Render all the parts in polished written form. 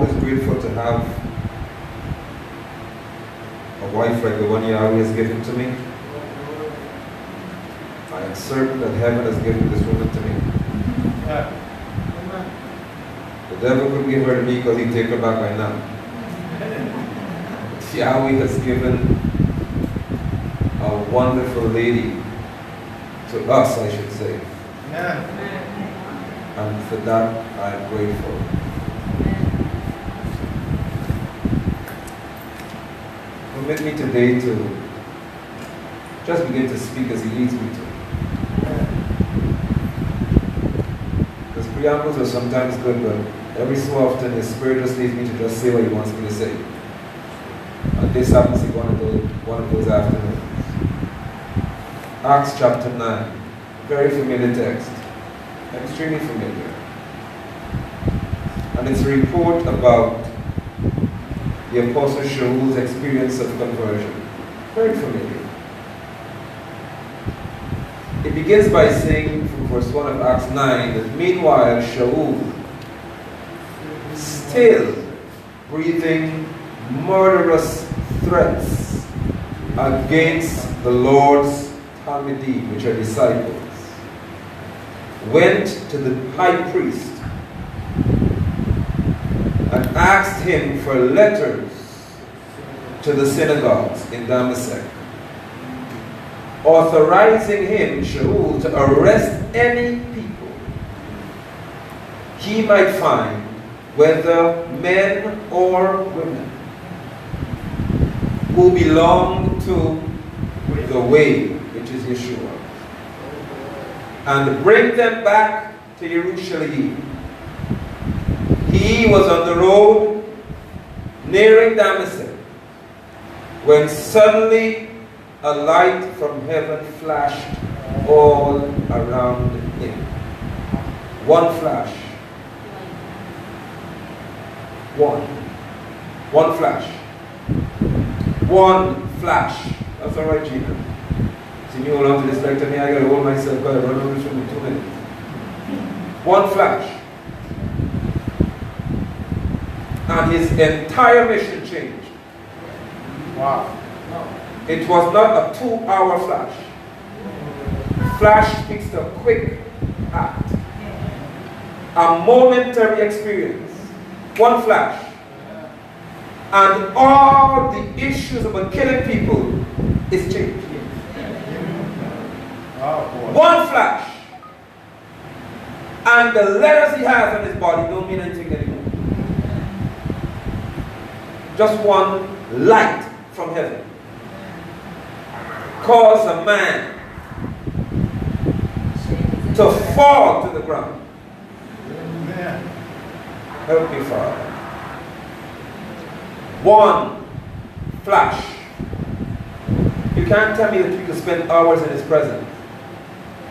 always grateful to have a wife like the one Yahweh has given to me. I am certain that heaven has given this woman to me. Yeah. The devil could give her to me because he'd take her back by now. But Yahweh has given a wonderful lady to us, I should say. Yeah. And for that, I am grateful. Permit me today to just begin to speak as He leads me to. Because preambles are sometimes good, but every so often His Spirit just leads me to just say what He wants me to say. And this happens to be one of those afternoons. Acts chapter 9. Very familiar text. Extremely familiar. And it's a report about the Apostle Shaul's experience of conversion. Very familiar. It begins by saying from verse 1 of Acts 9 that meanwhile Shaul, still breathing murderous threats against the Lord's Talmidim, which are disciples, went to the high priest and asked him for letters to the synagogues in Damascus, authorizing him, Shaul, to arrest any people he might find, whether men or women, who belong to the way, which is Yeshua, and bring them back to Jerusalem. He was on the road nearing Damascus when suddenly a light from heaven flashed all around him. One flash. One flash. One flash. That's all right, Gina. See me hold on to this like to me, I gotta hold myself, gotta run over this room in 2 minutes. One flash. And his entire mission changed. Wow. It was not a 2-hour flash. Flash speaks to a quick act. A momentary experience. One flash. And all the issues about killing people is changed. One flash. And the letters he has on his body don't mean anything anymore. Just one light from heaven caused a man to fall to the ground. Amen. Help me, Father. One flash. You can't tell me that you can spend hours in His presence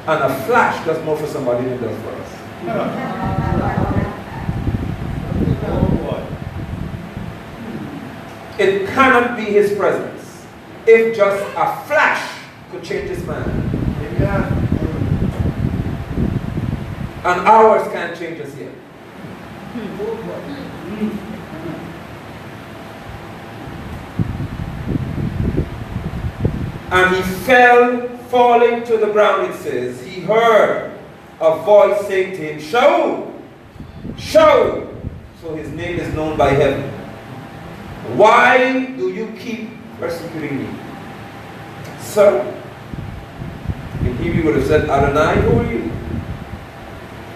and a flash does more for somebody than it does for us. It cannot be His presence if just a flash could change this man. Amen. And hours can't change us yet. And he fell, falling to the ground, it says. He heard a voice saying to him, Shaul, Shaul. So his name is known by heaven. Why do you keep persecuting me? Sir, in Hebrew would have said, Adonai, who are you?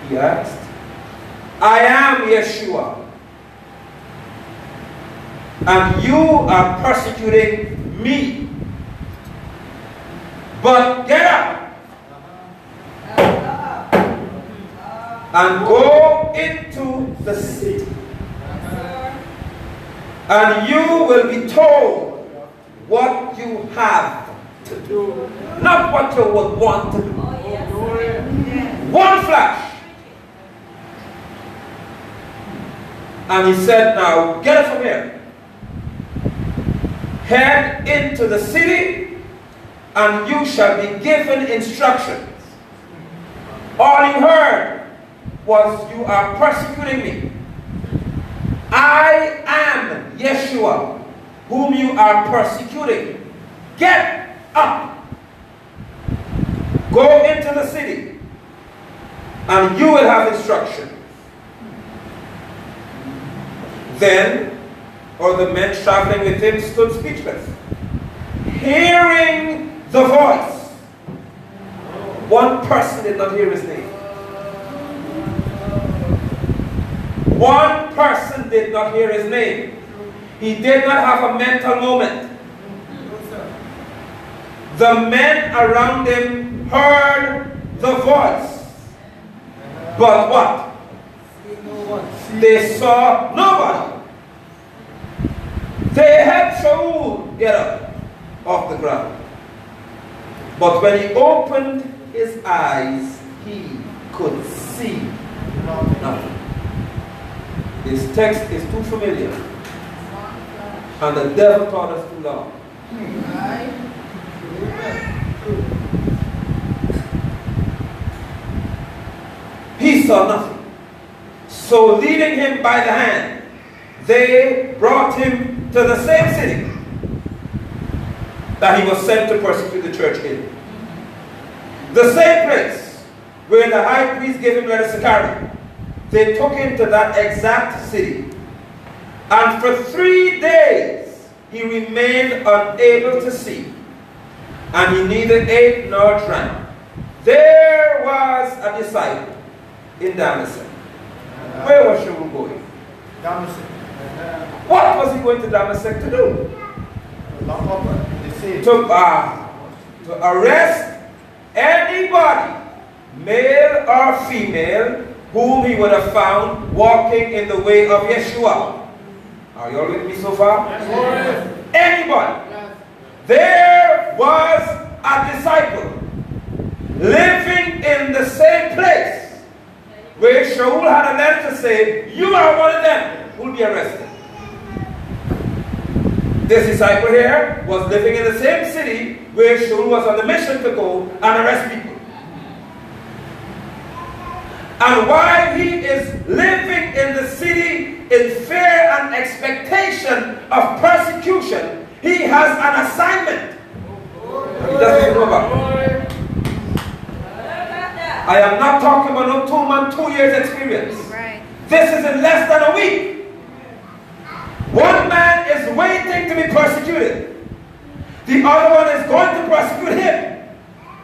He asked. I am Yeshua. And you are persecuting me. But get up and go into the city. And you will be told what you have to do, not what you would want to do. One flash. And he said, now get it from here. Head into the city, and you shall be given instructions. All he heard was, you are persecuting me. I am Yeshua, whom you are persecuting. Get up. Go into the city, and you will have instruction. Then, all the men traveling with him stood speechless, hearing the voice. One person did not hear his name. One person did not hear his name. He did not have a mental moment. The men around him heard the voice. But what? They saw nobody. They helped Shaul get up off the ground. But when he opened his eyes, he could see nothing. This text is too familiar. And the devil taught us too long. He saw nothing. So leading him by the hand, they brought him to the same city that he was sent to persecute the church in. The same place where the high priest gave him letters to carry. They took him to that exact city. And for 3 days he remained unable to see. And he neither ate nor drank. There was a disciple in Damascus. Where was Shaul going? Damascus. What was he going to Damascus to do? Lock up the city. To arrest anybody, male or female, whom he would have found walking in the way of Yeshua. Are you all with me so far? Yes. Anybody. There was a disciple living in the same place where Shaul had a letter to say, you are one of them who will be arrested. This disciple here was living in the same city where Shaul was on the mission to go and arrest people. And while he is living in the city in fear and expectation of persecution, he has an assignment. He doesn't know about it. I am not talking about no 2 months, 2 years experience. Right. This is in less than a week. One man is waiting to be persecuted. The other one is going to persecute him.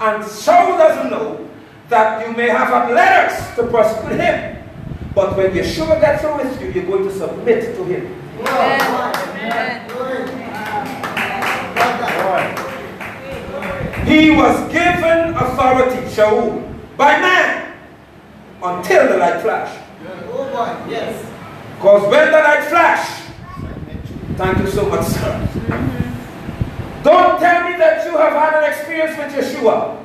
And Shaul doesn't know that you may have had letters to persecute him. But when Yeshua gets through with you, you're going to submit to him. He was given authority, Shaul, by man until the light flashed. Because when the light flashed, thank you so much, sir. Don't tell me that you have had an experience with Yeshua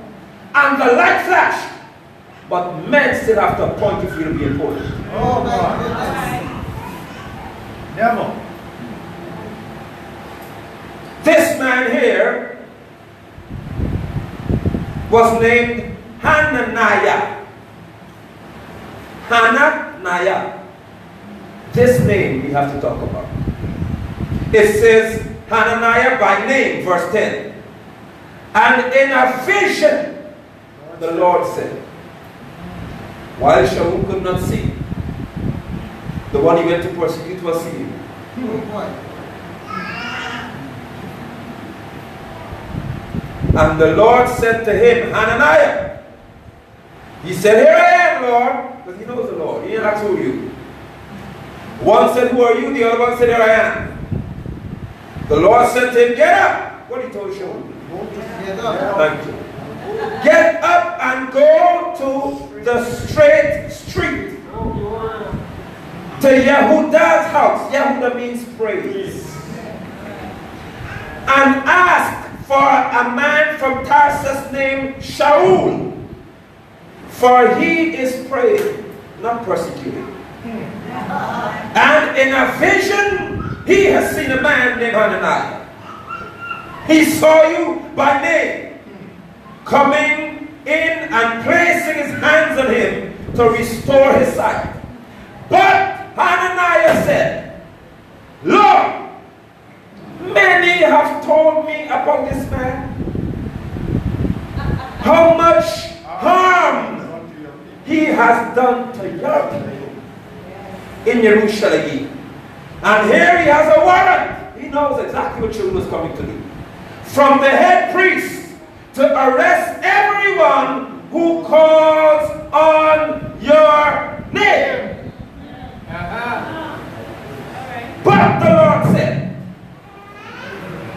and the light flashed, but men still have to appoint you for you to be important. Oh my goodness. Never. This man here was named Hananiah. Hananiah. This name we have to talk about. It says Hananiah by name, verse 10. And in a vision, the Lord said, while Shaul could not see, the one he went to persecute was seeing. And the Lord said to him, Hananiah. He said, here I am, Lord. Because he knows the Lord. He didn't ask who are you. One said, who are you? The other one said, here I am. The Lord said to him, get up. What did he told Shaul? Thank you. Get up and go to the straight street. To Yehuda's house. Yehuda means praise. And ask for a man from Tarsus named Shaul. For he is praying, not persecuting. And in a vision, he has seen a man named Hananiah. He saw you by name, coming in and placing his hands on him to restore his sight. But Hananiah said, done to your people in Jerusalem. And here he has a warrant. He knows exactly what Shaul was coming to do. From the head priest to arrest everyone who calls on your name. But the Lord said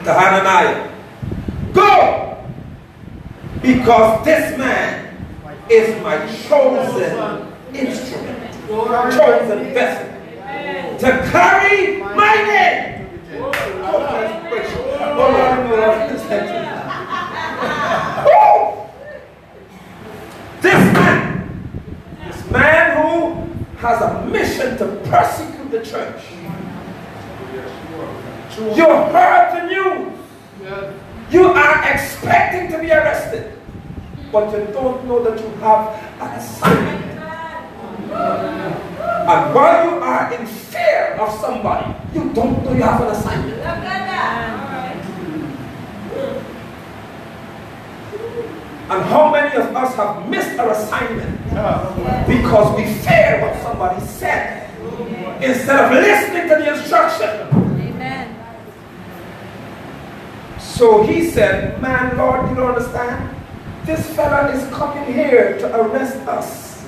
to Hananiah, go, because this man is my chosen instrument, chosen vessel, to carry my name. This man who has a mission to persecute the church. You heard the news. You are expecting to be arrested, but you don't know that you have an assignment. And while you are in fear of somebody, you don't know you have an assignment. And how many of us have missed our assignment because we fear what somebody said instead of listening to the instruction? Amen. So he said, man, Lord, you don't understand? This fella is coming here to arrest us.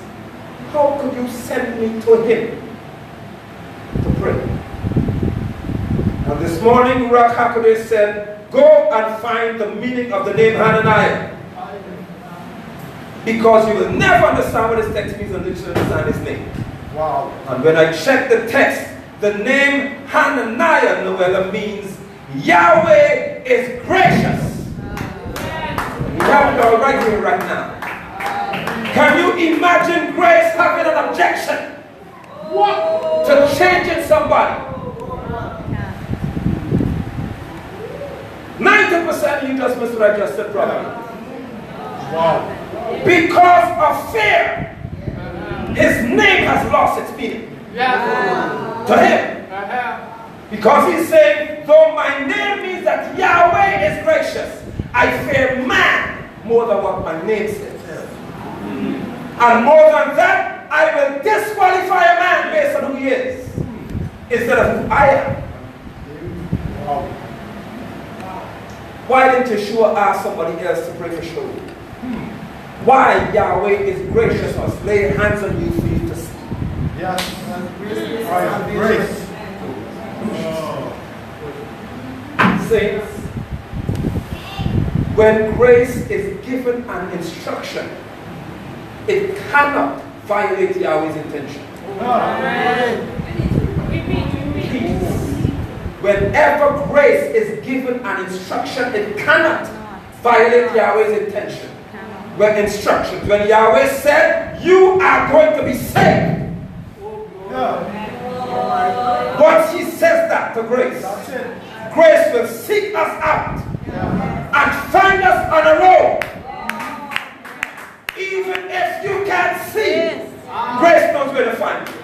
How could you send me to him to pray? And this morning, Ruach HaKodesh said, go and find the meaning of the name Hananiah. Because you will never understand what this text means until you understand his name. Wow. And when I check the text, the name Hananiah, Noella, means Yahweh is gracious. We have it all right here, right now. Can you imagine grace having an objection to changing somebody? 90% of you just missed what I just said, probably. Wow. Because of fear, his name has lost its meaning to him. Because he's saying, though my name means that Yahweh is gracious, I fear man more than what my name says. And more than that, I will disqualify a man based on who he is instead of who I am. Why didn't Yeshua ask somebody else to pray for Shaul? Why Yahweh is gracious must lay hands on you for you to see. Yes, grace. Saints, when grace is given an instruction, it cannot violate Yahweh's intention. Please, whenever grace is given an instruction, it cannot violate Yahweh's intention. When instructions, when Yahweh said, you are going to be saved. Once he says that to grace, grace will seek us out and find us on a road. Even if you can't see, grace knows where to find you.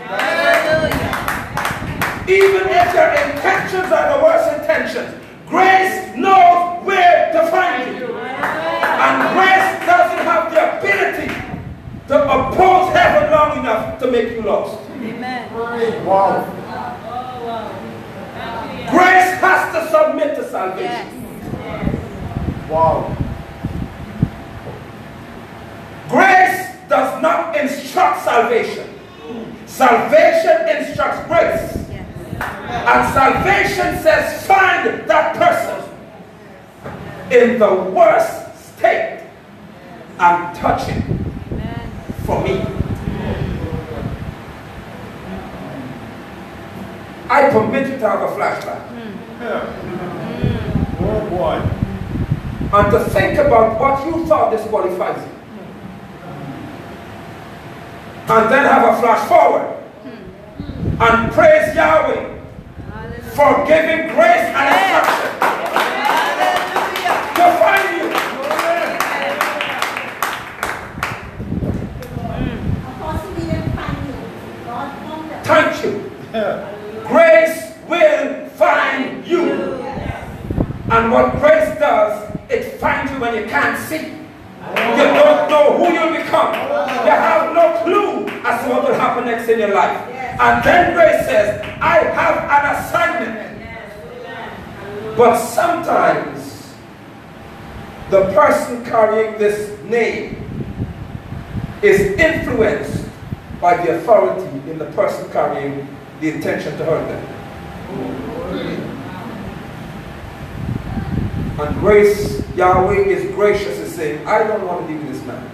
Even if your intentions are the worst intentions, grace knows where to find you. And grace doesn't have the ability to oppose heaven long enough to make you lost. Amen. Wow. Grace has to submit to salvation. Yes. Wow. Grace does not instruct salvation. Salvation instructs grace. Yes. And salvation says, find that person in the worst state and touch it for me. I permit you to have a flashback. Oh boy. And to think about what you thought disqualifies you. And then have a flash forward. And praise Yahweh for giving grace and instruction to find you. Thank you. Grace will find you. And what grace does, it finds you when you can't see. You don't know who you'll become. You have no clue as to what will happen next in your life. And then grace says, I have an assignment. But sometimes the person carrying this name is influenced by the authority in the person carrying the intention to hurt them. And grace, Yahweh is gracious in saying, I don't want to deal with this man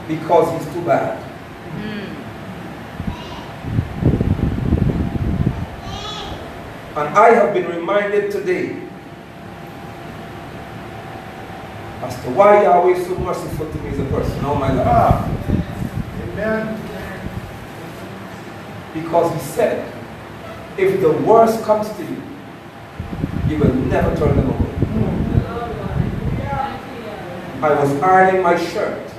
because he's too bad. And I have been reminded today as to why Yahweh is so merciful to me as a person all my life. Amen. Because he said, if the worst comes to you, you will never turn them away. I was ironing my shirt,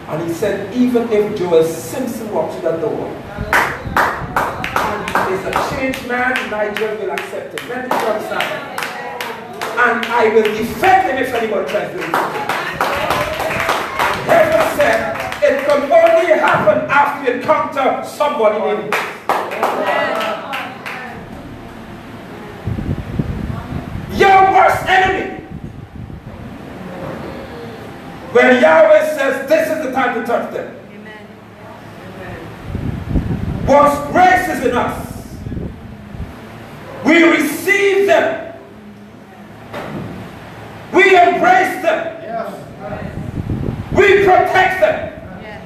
and he said, even if Joel Simpson walks through that door, is a changed man, Nigel will accept him. Let me understand. And I will defend him if anybody tries to do it. Heaven said, it can only happen after you encounter somebody named God. Your worst enemy. When Yahweh says this is the time to touch them. Amen. Once grace is in us, we receive them. We embrace them. Yes. We protect them. Yes.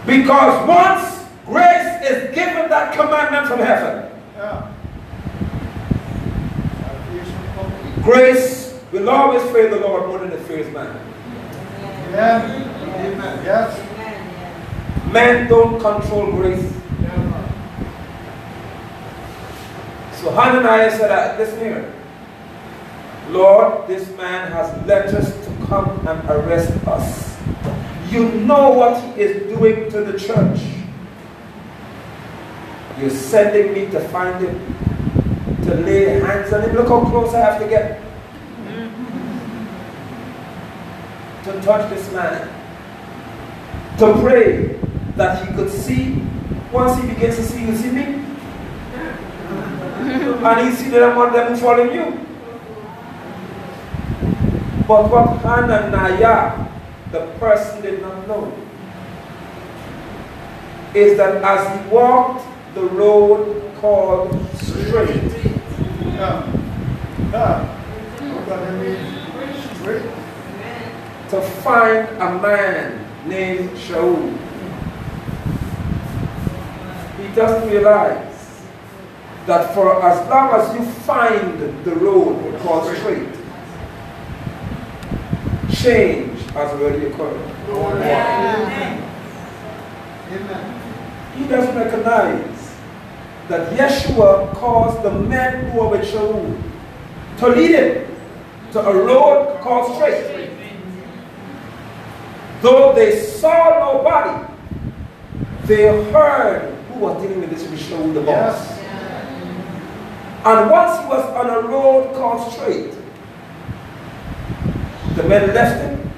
Because once grace is given that commandment from heaven, Yeah. grace will always fear the Lord more than it fears man. Amen. Amen. Yes. Men don't control grace. So Hananiah said, listen here. Lord, this man has letters to come and arrest us. You know what he is doing to the church. You're sending me to find him, to lay hands on him. Look how close I have to get to touch this man, to pray that he could see. Once he begins to see, he'll see me. And he see that I'm one of them who follow you. But what Hananiah, the person, did not know is that as he walked the road called straight, Yeah. Yeah. What does it mean? Straight. to find a man named Shaul, he doesn't realize that for as long as you find the road called straight, change has already occurred. Amen. He doesn't recognize that Yeshua caused the men who were with Shaul to lead him to a road called straight. Though they saw nobody, they heard who was dealing with this with Shaul the boss. Yes. And once he was on a road called straight, the men left him.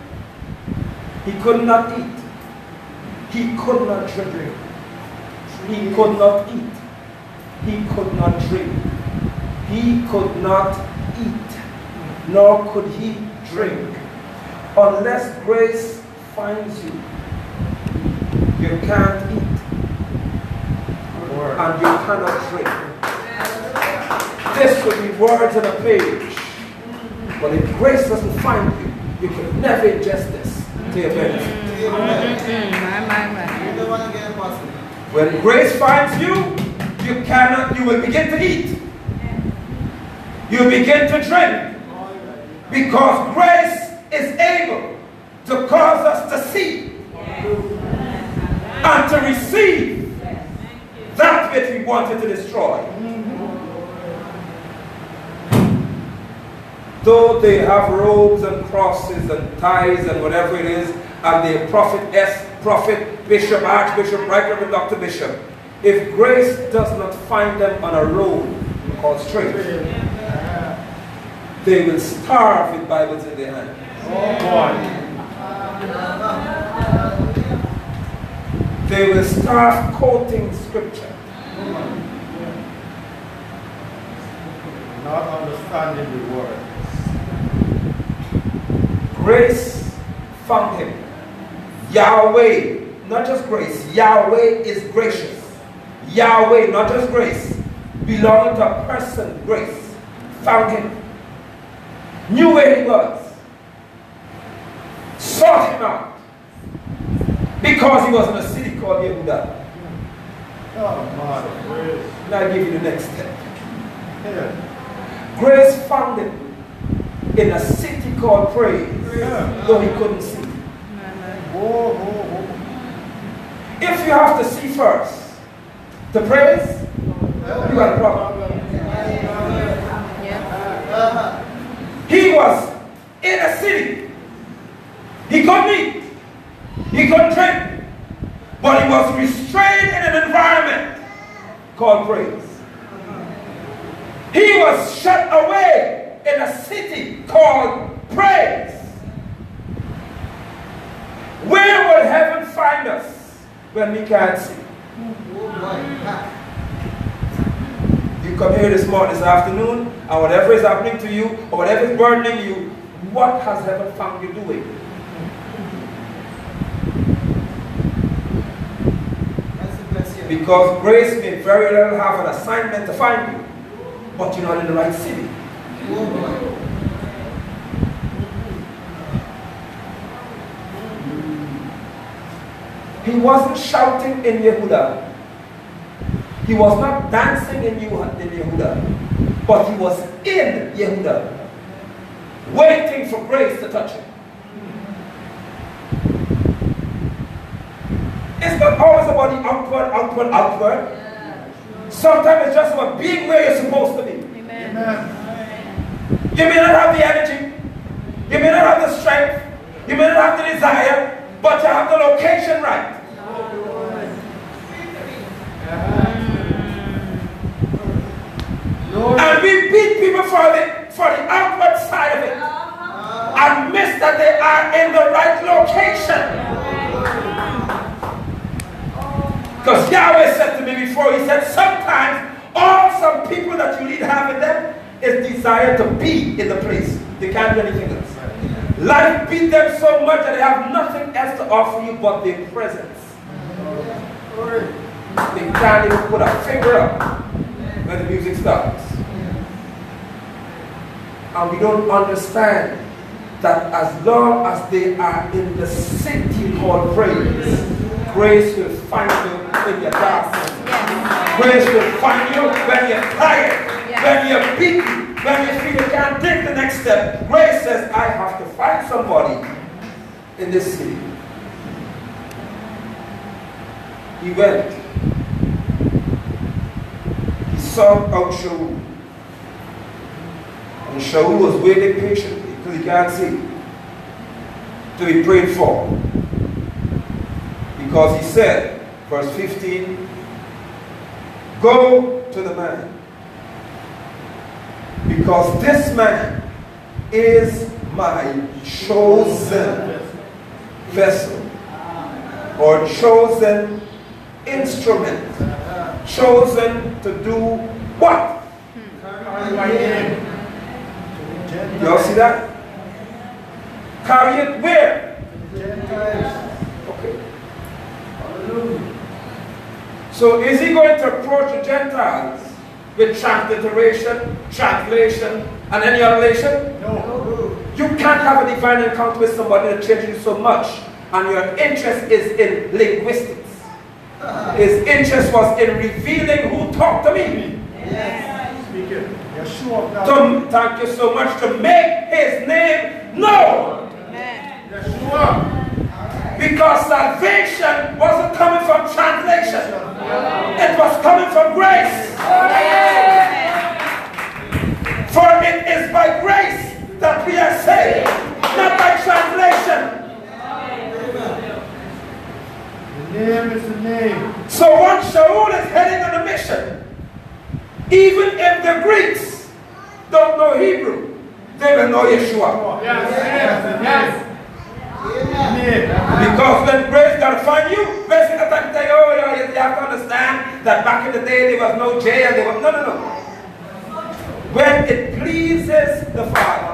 He could not eat. He could not drink. He could not eat. He could not drink. He could not eat, nor could he drink. Unless grace finds you, you can't eat and you cannot drink. This would be words on a page. But if grace doesn't find you, you could never ingest this to your benefit. When grace finds you, you will begin to eat. You begin to drink. Because grace is able to cause us to see and to receive that which we wanted to destroy. Though they have robes and crosses and ties and whatever it is, and they're prophet, bishop, archbishop, right reverend Dr. Bishop, if grace does not find them on a road called straight, they will starve with Bibles in their hand. Oh boy. they will start quoting scripture. Not understanding the word. Grace found him. Yahweh, not just grace, Yahweh is gracious. Yahweh, not just grace, belonging to a person, grace, found him. Knew where he was. Sought him out. Because he was in a city called Yehuda. Oh, my grace. Now I give you the next step. Yeah. Grace found him in a city called Praise, Yeah. though he couldn't see. Whoa, whoa, whoa. If you have to see first to praise, you got a problem. He was in a city. He couldn't eat. He couldn't drink. But he was restrained in an environment called praise. He was shut away in a city called praise. Where would heaven find us when we can't see? You come here this morning, this afternoon, and whatever is happening to you, or whatever is burdening you, what has heaven found you doing? Because grace may very well have an assignment to find you, but you're not in the right city. He wasn't shouting in Yehuda. He was not dancing in Yehuda. But he was in Yehuda, waiting for grace to touch him. It's not always about the outward. Sometimes it's just about being where you're supposed to be. Amen. You may not have the energy. You may not have the strength. You may not have the desire. But you have the location right. And we beat people for the outward side of it. And miss that they are in the right location. Because Yahweh said to me before, he said, sometimes some people that you need have in them is desire to be in the place. They can't do anything else. Life beat them so much that they have nothing else to offer you but their presence. They can't even put a finger up when the music starts. And we don't understand that as long as they are in the city called praise, grace will find you in your darkness. Grace will find you when you're tired, when you're beaten, when you feel you can't take the next step. Grace says, I have to find somebody in this city. He went. He sought out Shaul. And Shaul was waiting patiently because he can't see. To be prayed for. Because he said, verse 15, go to the man. Because this man is my chosen vessel. Or chosen instrument. Chosen to do what? You all see that? Carry it where? Okay. So is he going to approach the Gentiles with transliteration, translation, and any other relation? No. You can't have a divine encounter with somebody that changes you so much, and your interest is in linguistics. His interest was in revealing who talked to me. Speak it. Yeshua. Thank you so much, to make his name known. Yeshua. Because salvation wasn't coming from translation. It was coming from grace. For it is by grace that we are saved, not by translation. The name is the name. So once Shaul is heading on a mission, even if the Greeks don't know Hebrew, they will know Yeshua. Yes. Because when grace got to find you, grace is going to that back in the day there was no J and there was no. When it pleases the Father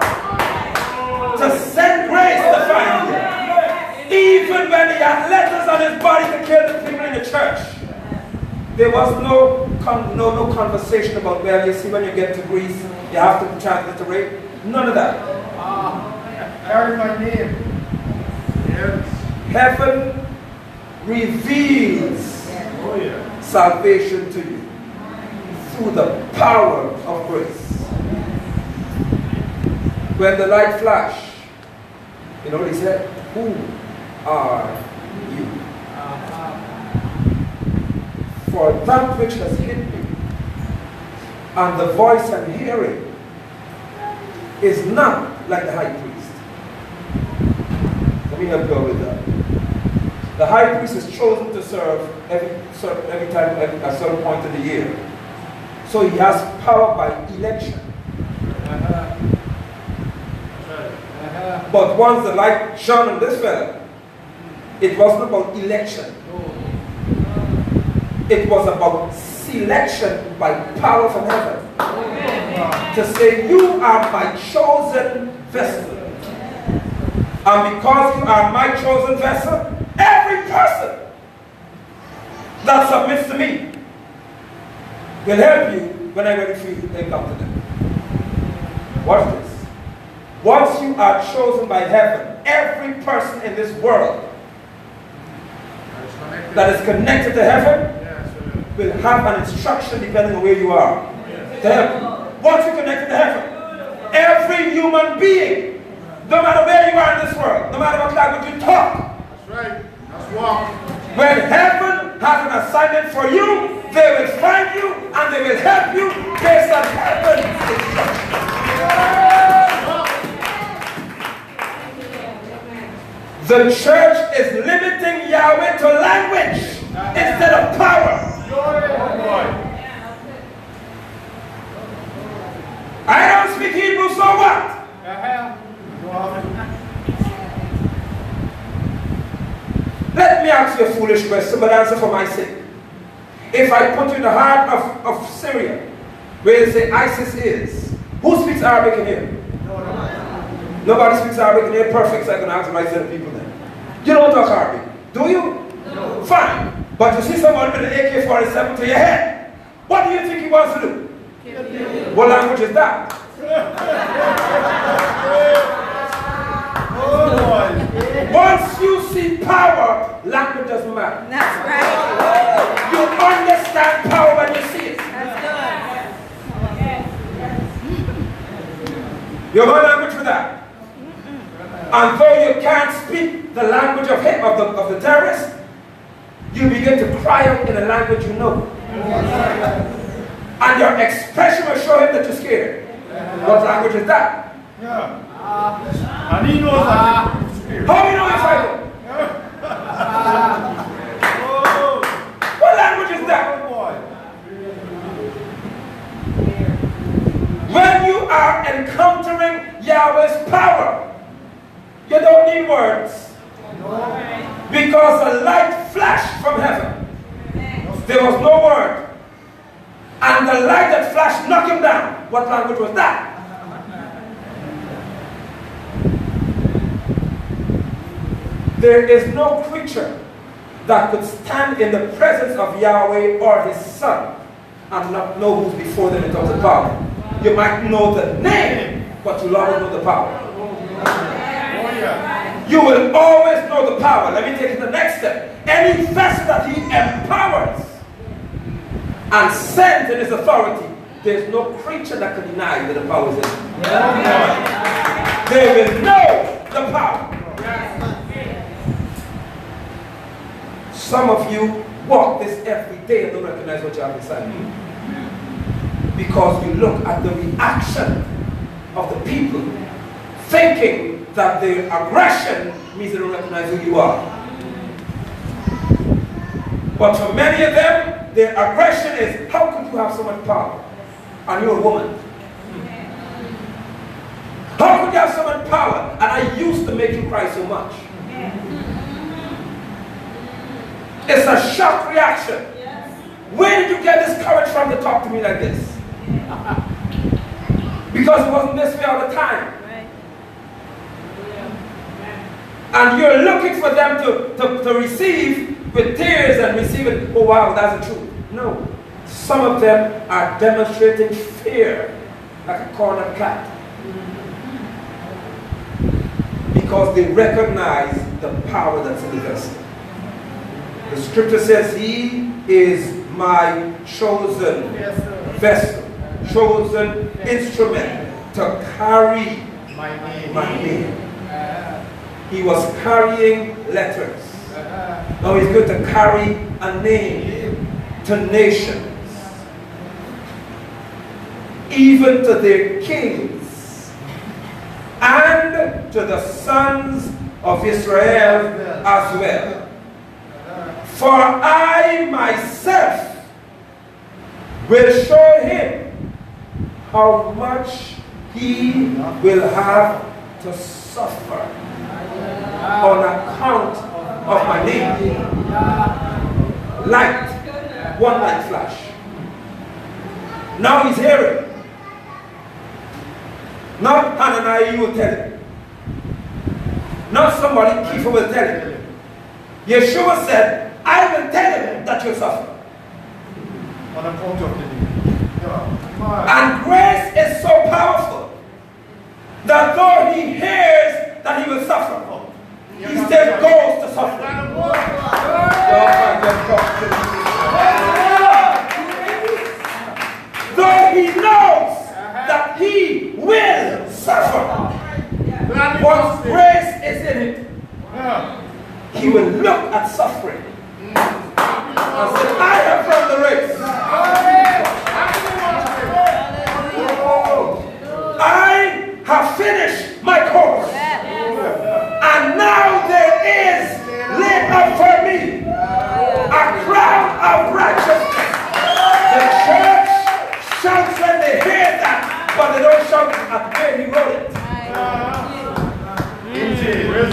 to send grace to find him, even when he had letters on his body to kill the people in the church, there was no conversation about, well, you see, when you get to Greece, you have to transliterate. None of that. Carry my name. Yes. Heaven reveals Oh, yeah. salvation to you through the power of grace. When the light flashed, you know what he said? Who are you? For that which has hit me, and the voice I'm hearing is not like the high priest. Let me help you with that. The high priest is chosen to serve every time, at a certain point of the year. So he has power by election. But once the light shone on this fellow, it wasn't about election. It was about selection by power from heaven. To say, you are my chosen vessel. And because you are my chosen vessel, every person that submits to me will help you when I ready for you to come to them. Watch this. Once you are chosen by heaven, every person in this world that is connected to heaven will have an instruction depending on where you are to help you. Once you're connected to heaven, every human being, no matter where you are in this world, no matter what language you talk, That's right. That's walk. when heaven has an assignment for you, they will find you and they will help you based on heaven's instruction. The church is limiting Yahweh to language instead of power. I don't speak Hebrew, so what? Let me ask you a foolish question, but answer for my sake. If I put you in the heart of Syria, where they say ISIS is, who speaks Arabic in here? Nobody speaks Arabic in here? Perfect, so I can ask my set of people then. You don't talk Arabic, do you? No. Fine. But you see someone with an AK-47 to your head. What do you think he wants to do? What language is that? Once you see power, language doesn't matter. That's right. You understand power when you see it. That's good. You have no language for that. And though you can't speak the language of the terrorist, you begin to cry out in a language you know. And your expression will show him that you're scared. What language is that? Yeah. And he knows that. How do you know if I know? What language is that? When you are encountering Yahweh's power, you don't need words. Because a light flashed from heaven. There was no word. And the light that flashed knocked him down. What language was that? There is no creature that could stand in the presence of Yahweh or his son and not know who's before them in terms of power. You might know the name, but you'll always know the power. You will always know the power. Let me take it to the next step. Any vessel that he empowers and sends in his authority, there's no creature that can deny that the power is in him. They will know the power. Some of you walk this every day and don't recognize what you have inside you. Because you look at the reaction of the people, thinking that their aggression means they don't recognize who you are. But for many of them, their aggression is, how could you have so much power? And you're a woman. How could you have so much power? And I used to make you cry so much. It's a shock reaction. Where did you get this courage from to talk to me like this? Because it wasn't this way all the time. And you're looking for them to receive with tears and receive it. Oh wow, that's the truth. No. Some of them are demonstrating fear like a cornered cat. Because they recognize the power that's in the vessel. The scripture says, He is my chosen vessel, chosen instrument to carry my name. He was carrying letters. Now he's going to carry a name to nations, even to their kings, and to the sons of Israel as well. For I myself will show him how much he will have to suffer on account of my name. Light, one light flash. Now he's hearing. Not Hananiah, you will tell him. Not somebody, Kepha will tell him. Yeshua said, I will tell him that you'll suffer. On account of the name. And grace is so powerful that though he hears that he will suffer, he still goes to suffer. Though he knows that he will suffer, once grace is in him, he will look at suffering and say, I have run the race. I have finished my course. And now there is laid up for me a crown of righteousness. The church shouts when they hear that, but they don't shout at where he wrote it.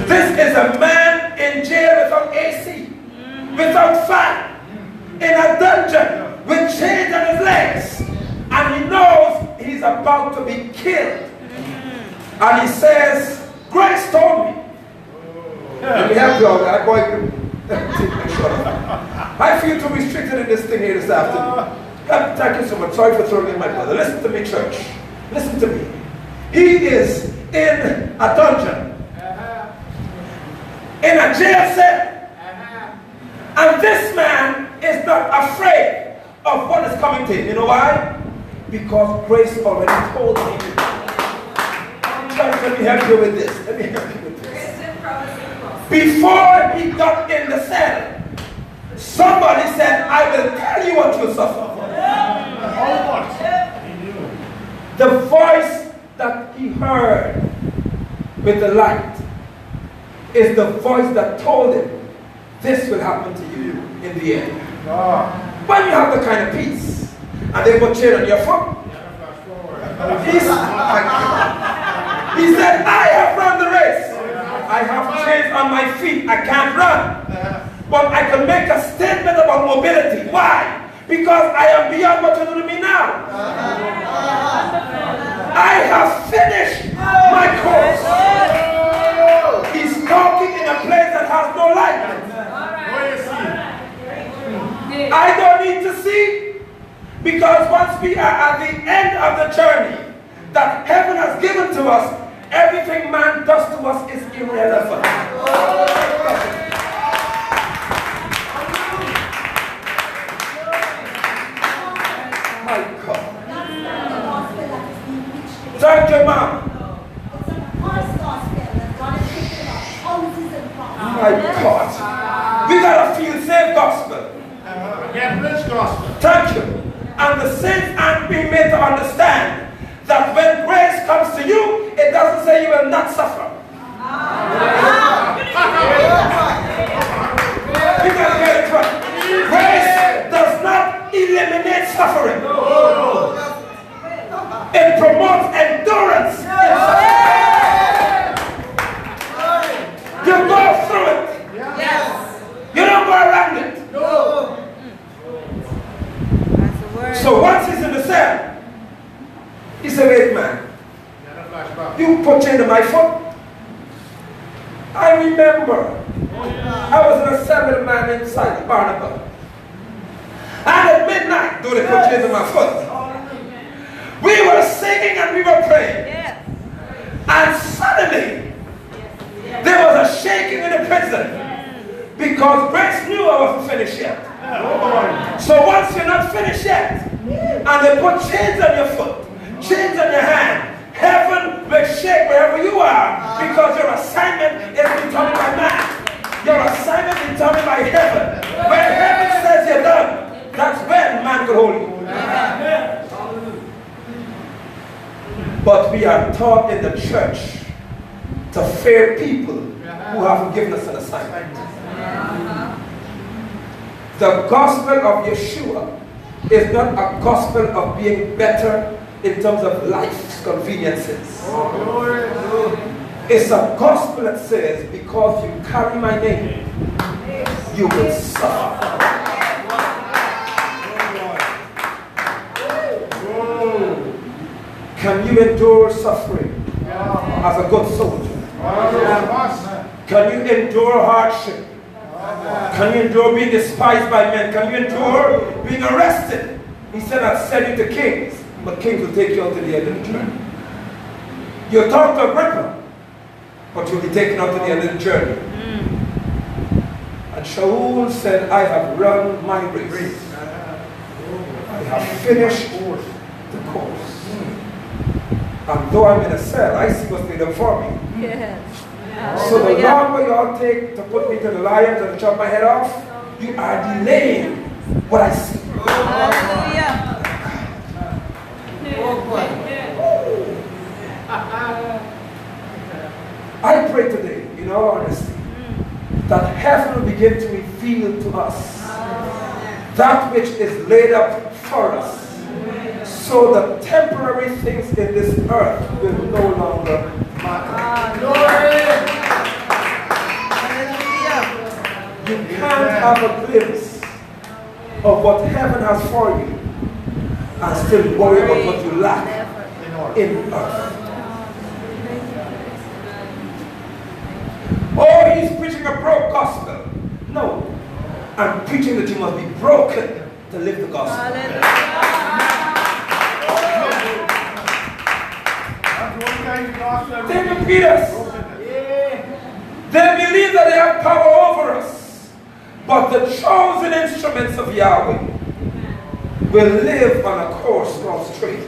This is a man in jail without AC, without fan, in a dungeon with chains on his legs, and he knows he's about to be killed. And he says, Grace told me. Let me help you out. I'm going to I feel too restricted in this thing here this afternoon. Thank you so much. Sorry for throwing in my brother. Listen to me, church. Listen to me. He is in a dungeon, in a jail cell, and this man is not afraid of what is coming to him. You know why? Because grace already told him. Church, let me help you with this. Let me help you with this. Before he got in the cell, somebody said, I will tell you what you'll suffer. The voice that he heard with the light is the voice that told him, this will happen to you in the end. When you have the kind of peace, and they put chain on your foot, he said, I have run the race. I have chains on my feet. I can't run. But I can make a statement about mobility. Why? Because I am beyond what you do to me now. I have finished my course. He's talking in a place that has no light. I don't need to see. Because once we are at the end of the journey that heaven has given to us, everything man does to us is irrelevant. My God. Thank you, Mom. My God. We got a feel safe gospel. Get rich gospel. Thank you. And the saints aren't being made to understand that when grace comes to you, it doesn't say you will not suffer. You gotta get it right. Grace does not eliminate suffering. It promotes endurance in suffering. You go through it. You don't go around it. So once he's in the cell, he said, wait man, Get a flashback. you put chain to my foot? I remember I was in a cell with a man named Simon Barnabas. And at midnight, though they put chains on my foot, we were singing and we were praying. And suddenly, there was a shaking in the prison. Because Grace knew I wasn't finished yet. So once you're not finished yet, and they put chains on your foot, chains on your hand, heaven will shake wherever you are, because your assignment is determined by man. Your assignment is determined by heaven. When heaven says you're done, that's when man can hold you. But we are taught in the church to fear people who haven't given us an assignment. The gospel of Yeshua is not a gospel of being better in terms of life's conveniences. It's a gospel that says, because you carry my name, you will suffer. Can you endure suffering as a good soldier? Can you endure hardship? Can you endure being despised by men? Can you endure being arrested? He said, I'll send you to kings, but kings will take you out to the end of the journey. You'll talk to Agrippa, but you'll be taken out to the end of the journey. And Shaul said, I have run my race. I have finished the course. And though I'm in a cell, I see what's laid up for me. So the longer you all take to put me to the lions and chop my head off, you are delaying what I see. I pray today, in all honesty, that heaven will begin to reveal to us that which is laid up for us, so the temporary things in this earth will no longer matter. You can't have a glimpse of what heaven has for you and still worry about what you lack in earth. Oh, he's preaching a broke gospel. No, I'm preaching that you must be broken to live the gospel. They repeat us. They believe that they have power over us. But the chosen instruments of Yahweh will live on a course called straight.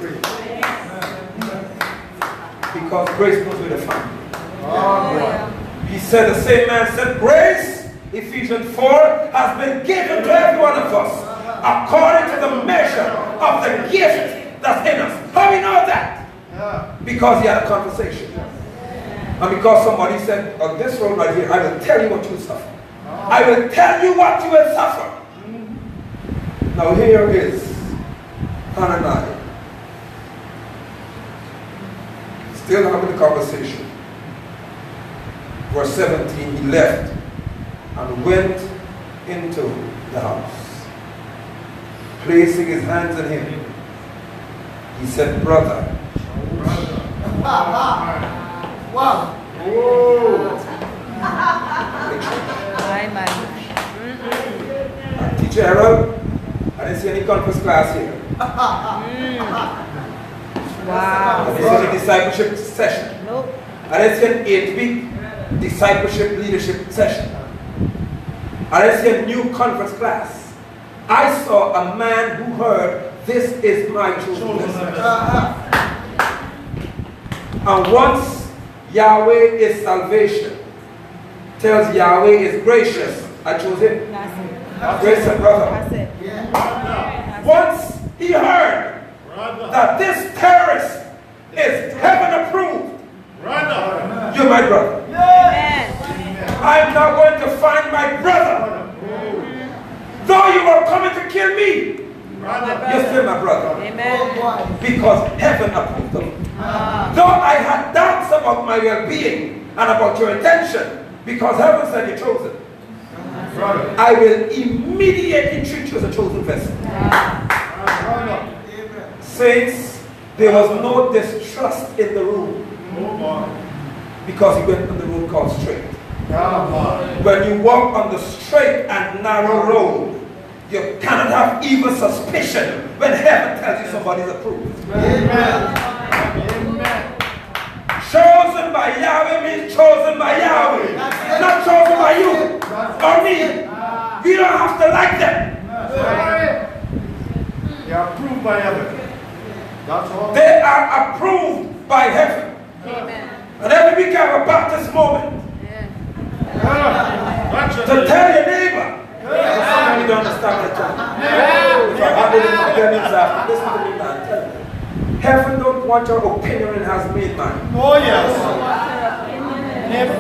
Because grace goes with the family. He said, the same man said, grace, Ephesians 4, has been given to every one of us according to the measure of the gift that's in us. How do we know that? Because he had a conversation. And because somebody said, on this road right here, I will tell you what you will suffer. I will tell you what you will suffer. Now here is Hananiah. Still having the conversation. Verse 17, he left and went into the house. Placing his hands on him, he said, brother. Wow. Teacher Harold, I didn't see any conference class here. Wow. I didn't see any discipleship session. Nope. I didn't see an 8-week discipleship leadership session. I didn't see a new conference class. I saw a man who heard, this is my chosen vessel. And once Yahweh is salvation, tells Yahweh is gracious, I chose him. Grace and brother. Once he heard that this terrorist is heaven approved, you're my brother. I'm not going to find my brother. Though you are coming to kill me, you're still my brother. Amen. Because heaven approved them. Though I had doubts about my well-being and about your intention, because heaven said you're chosen, I will immediately treat you as a chosen vessel. Saints, there was no distrust in the room Oh, boy. because he went on the road called straight. Oh, boy. When you walk on the straight and narrow road, you cannot have evil suspicion when heaven tells you somebody's approved. Amen. Amen. Chosen by Yahweh means chosen by Yahweh, not chosen by you or me. We don't have to like them. That's right. They are approved by heaven. That's all. They are approved by heaven. Amen. And every week I have a Baptist moment That's to tell your neighbor. Somebody don't understand the time. If I have it in my feelings after, listen to me, man. Tell me. Heaven don't want your opinion and has made mine. Oh, yes. Heaven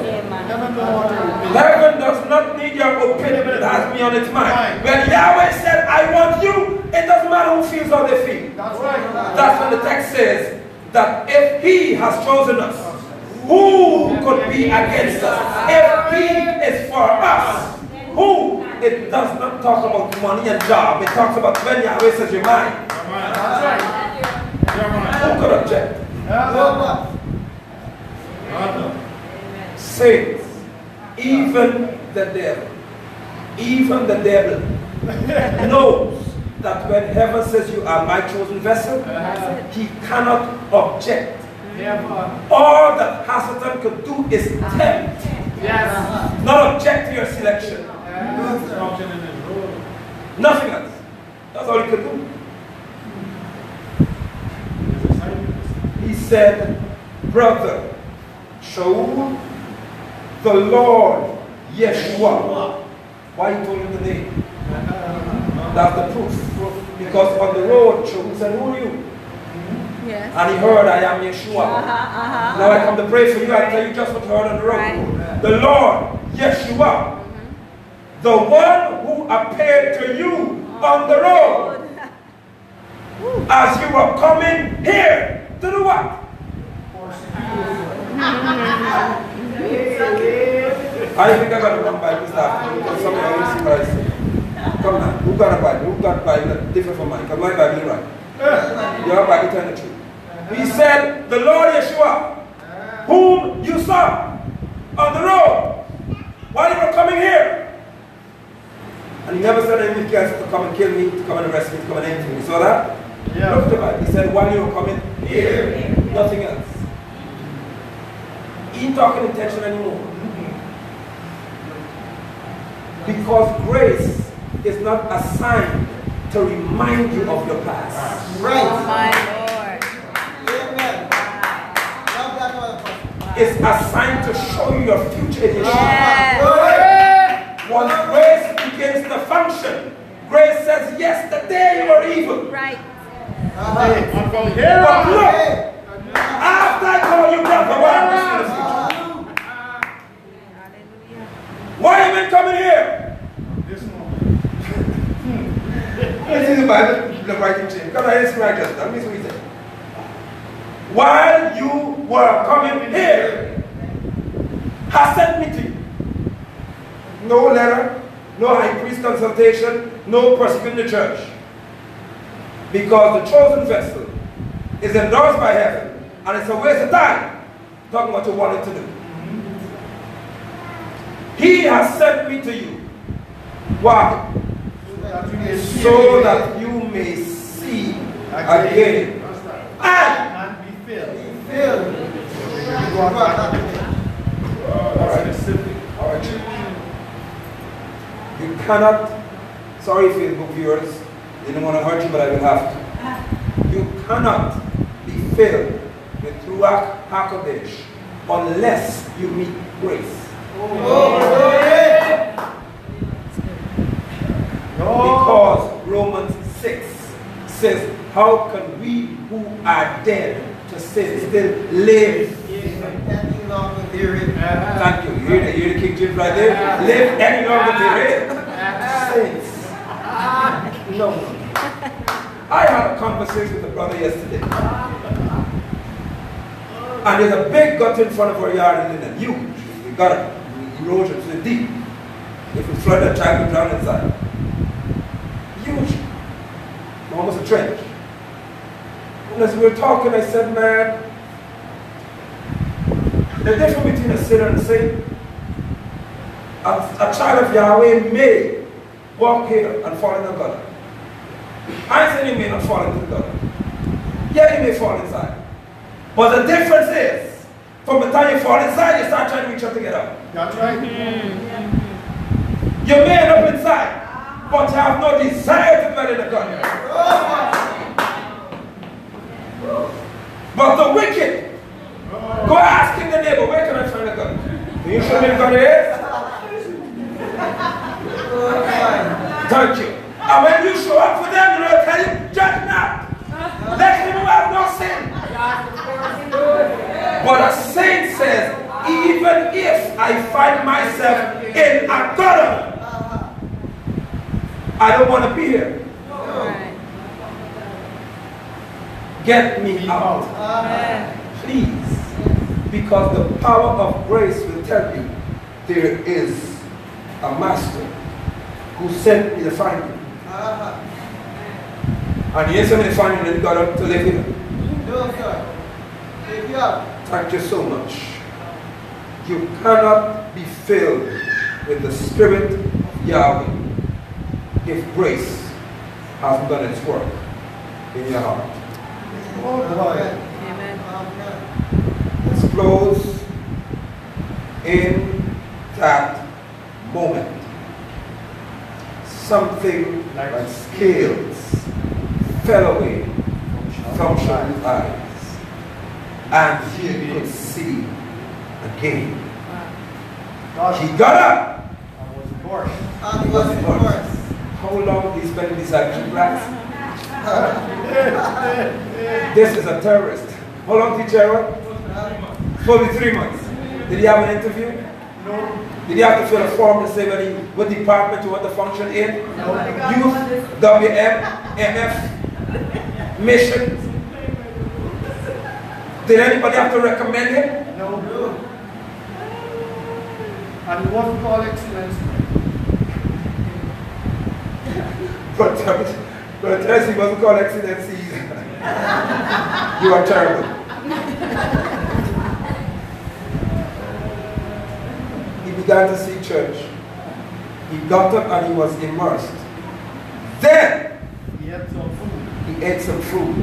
don't want your opinion. Heaven does not need your opinion, it has me on its mind. When Yahweh said, I want you, it doesn't matter who feels how they feel. That's right. That's when the text says that if he has chosen us, who could be against us? If he is for us, who? It does not talk about money and job. It talks about when Yahweh says you're mine. That's right. Who could object? Saints, even the devil knows that when heaven says you are my chosen vessel, he cannot object. All that Hasatan could do is tempt, Yes. not object to your selection. Nothing else. That's all he could do. He said, brother, show the Lord Yeshua. Why he told him the name? That's the proof. Because on the road, Shaul said, who are you? Yes. And he heard, I am Yeshua. Now I come to pray for you. I tell you just what you heard on the road. Right. The Lord Yeshua. The one who appeared to you on the road. As you were coming here. To do what? I think I got to run Bible stuff. Because some of you see what I say. Come on. Who got a Bible? Who got a Bible that's different from mine? Because my Bible is right. Your Bible tell the truth. He said, the Lord Yeshua, whom you saw on the road while you were coming here. And he never said anything else to come and kill me, to come and arrest me, to come and anything. You saw that? Yeah. Look at the Bible. He said, while you were coming here, nothing else. He ain't talking intention anymore. Because grace is not assigned to remind you of your past. Oh, my Lord. Amen. Love that motherfucker. It's assigned to show you your future in Yeshua. Yes. Once grace begins to function, grace says, yes, the day you were evil. Right. I'm going here. But look, after I call you brother, what happens in the future? Hallelujah. Why have you been coming here? This moment. Let's see the Bible, the writing change. Because I didn't write just that. Let me see what he said. While you were coming here, has sent me to you. No letter, no high priest consultation, no persecuting the church. Because the chosen vessel is endorsed by heaven, and it's a waste of time talking what you wanted to do. He has sent me to you. Why? So that you may see again. And And be filled. Filled. all right. You cannot, sorry Facebook viewers, didn't want to hurt you, but I will have to. You cannot be filled with Ruach HaKodesh unless you meet grace. Because Romans 6 says, how can we who are dead to sin still live? Any longer therein. Thank you. You hear the King James right there? Live any longer therein. Saints. No. I had a conversation with a brother yesterday. And there's a big gut in front of our yard in Linden. Huge. We got it. Erosion so deep. If we flood a child, we drown inside. Huge. Almost a trench. And as we were talking, I said, man, the difference between a sinner and a saint. A child of Yahweh may walk here and fall in the gutter. I said he may not fall into the gutter. Yeah, he may fall inside. But the difference is, from the time you fall inside, you start trying to reach out to get out. That's right. You may end up inside, but you have no desire to dwell in the gutter. But the wicked, go asking the neighbor, where can I find the gutter? Can you show me the gutter is? Don't you? And when you show up for them, they'll tell you, judge not. Let him who have no sin. But a saint says, even if I find myself in a gutter, I don't want to be here. Get me out. Please. Because the power of grace will tell you there is a master who sent me to find you. And he isn't finding you in God to live here. No, sir. Take you up. Thank you so much. You cannot be filled with the Spirit of Yahweh if grace hasn't done its work in your heart. Oh, boy. Amen. Let's close in that moment. Something like scales fell away from Shaul's eyes, and he could see again. He got up. I was divorced. And he was divorced. How long did he spend in discipleship class? This is a terrorist. How long did he travel? Probably 3 months. Did he have an interview? No. Did he have to fill a form to say what department you want to function in? Youth, WM, MF, mission. Did anybody have to recommend him? No. And he wasn't called excellence. But Terence, he wasn't called excellency either. You are terrible. He began to see church. He got up and he was immersed. Then He had some food. he ate some food.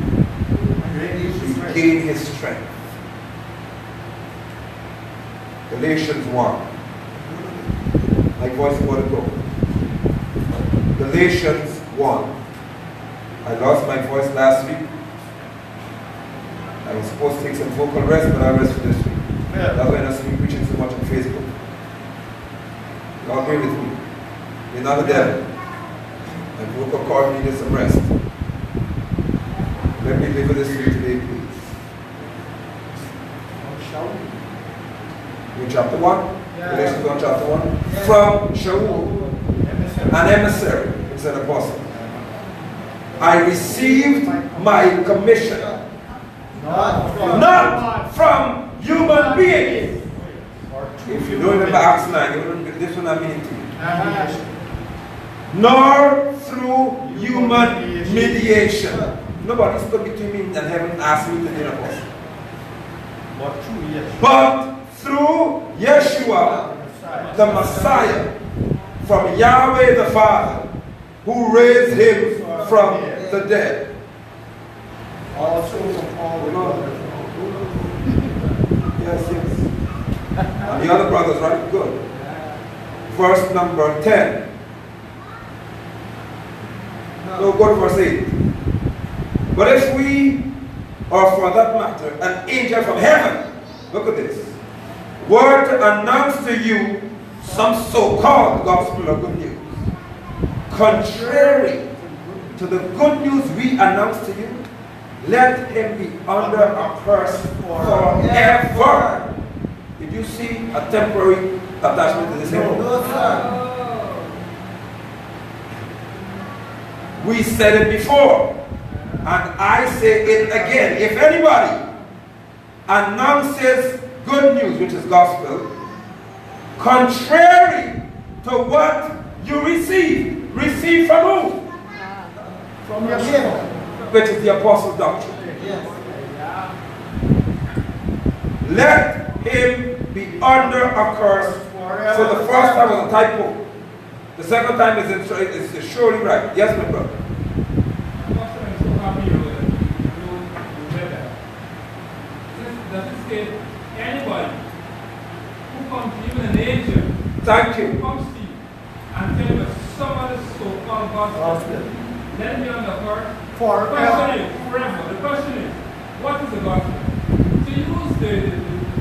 He gained his strength. Galatians 1. My voice is going to go. Galatians 1. I lost my voice last week. I was supposed to take some vocal rest, but I rested this week. Yeah. That's why I don't see me preaching so much on Facebook. You agree with me? You're not the devil. My vocal cord needed some rest. Let me deliver this to you today, please. Shall we? In chapter 1, Yeah. Galatians 1, chapter 1. Yeah. From Shaul, an emissary, it's an apostle. I received my commission, not from human beings. If you don't remember Acts 9, this one I'm meaning to you. Nor through human mediation. Nobody stood between me and heaven and asked me to be an apostle. But through Yeshua, the Messiah, from Yahweh the Father, who raised him from the dead. Also from all the brothers. Yes, yes. And the other brothers, right? Good. Verse number 10. No, go to verse 8. But if we, or for that matter, an angel from heaven, look at this, were to announce to you some so-called gospel of good news, contrary to the good news we announce to you, let him be under a curse forever. Did you see a temporary attachment to this hymn? No, sir. We said it before, and I say it again. If anybody announces good news, which is gospel, contrary to what you receive from who? From Yeshua. Which is the apostles' doctrine. Yes. Let him be under a curse. So the first time was a typo. The second time is surely right. Yes, my brother. Does it say anybody who comes, even an angel, Thank who you. comes to you and tell you that somebody so-called gospel, let me on the earth? The Forever. question is, forever. The question is, what is the gospel? To use the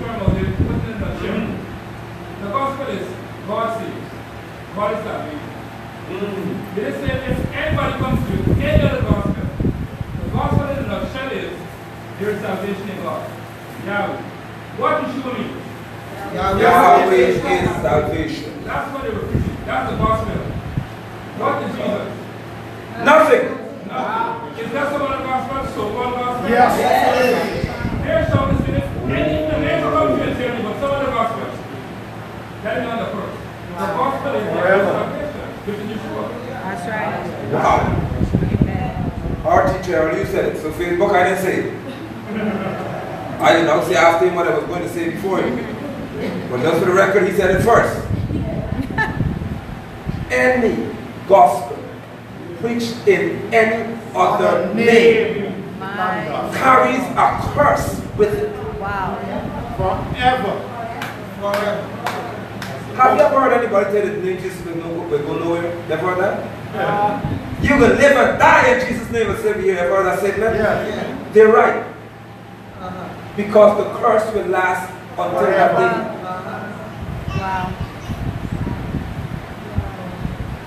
term of the put in the church, the gospel is God saves, God is salvation. They say if anybody comes to you, any other gospel, the gospel in a nutshell is there is salvation in God. Yahweh. What does Yeshua mean? Yahweh is salvation. That's what they were preaching. That's the gospel. What is Jesus? Nothing. No. Is that some other gospel? So one gospel? Yes. There's some that say, any the name of God you tell me, but some other gospel. That is not the first. The gospel is salvation, which is Yeshua. That's right. Wow. Amen. R.T. Gerald, you said it. So Facebook, I didn't say it. I didn't know. Say after him what I was going to say before him. But just for the record, he said it first. Any gospel preached in any other name My. carries a curse with it. Wow. Forever. Forever. Have you ever heard anybody say that the name Jesus will go nowhere? You ever heard that? You can live and die in Jesus' name and say, you ever heard that statement? Yes. Yeah. They're right. Uh-huh. Because the curse will last until that day. Uh-huh. Wow.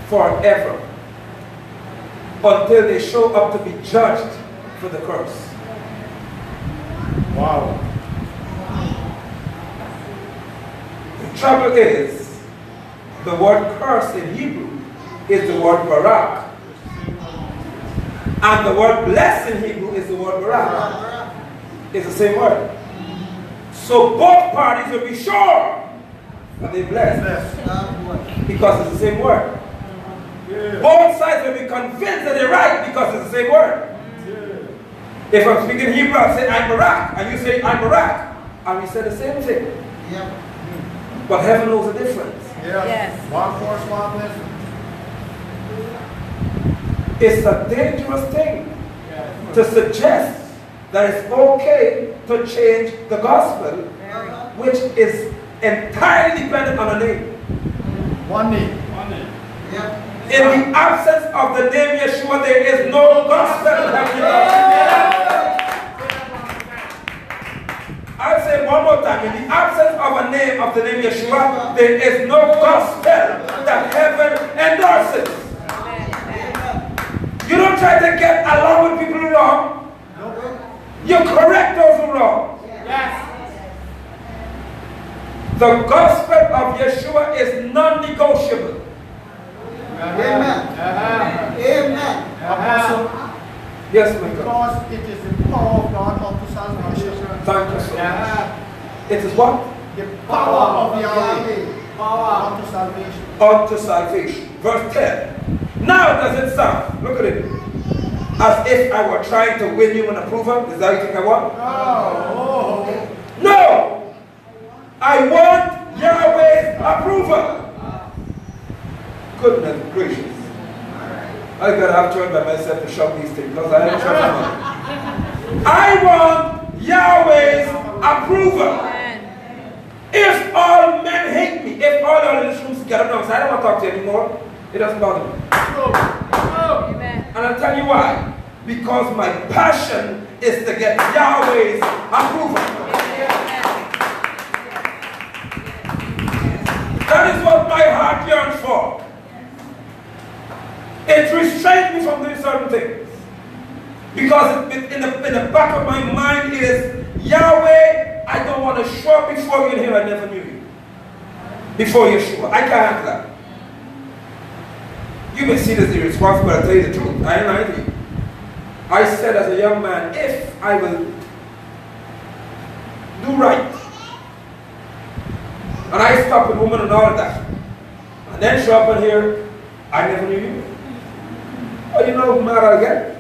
Forever. Until they show up to be judged for the curse. Wow. The trouble is, the word curse in Hebrew is the word barak. And the word bless in Hebrew is the word barak. It's the same word. So both parties will be sure that they bless. Yes. Because it's the same word. Yeah. Both sides will be convinced that they're right because it's the same word. Yeah. If I'm speaking Hebrew, I say I'm Barak, and you say I'm Barak, and we say the same thing. Yep. But heaven knows the difference. Yes. One force, one blessing. It's a dangerous thing to suggest that it's okay to change the gospel, Very. which is entirely dependent on a name. One name. One name. Yep. In the absence of the name Yeshua, there is no gospel in heaven. I'll say one more time. In the absence of a name of the name Yeshua, there is no gospel that heaven endorses. You don't try to get along with people who are wrong. You correct those who are wrong. The gospel of Yeshua is non-negotiable. Amen. Amen. Apostle, Yes, my God. because it is the power of God unto salvation. Thank you so much. It is what? The power of Yahweh power unto salvation. Unto salvation. Verse 10. Now does it sound, look at it, as if I were trying to win you an approval? Is that what you think I want? Oh. No! I want Yahweh's approval. Goodness gracious. I gotta have to by myself to shop these things because I don't trust money. I want Yahweh's approval. Amen. If all men hate me, if all y'all in this room together now, I don't want to talk to you anymore, it doesn't bother me. Amen. And I'll tell you why. Because my passion is to get Yahweh's approval. That is what my heart yearns for. It restrains me from doing certain things. Because in the back of my mind is, Yahweh, I don't want to show up before you in here, I never knew you. Before Yeshua. I can't handle that. You may see this as irresponsible, but I'll tell you the truth. I ain't lying to you. I said as a young man, if I will do right, and I stop with women and all of that, and then show up in here, I never knew you. Oh, you know how mad I'll get?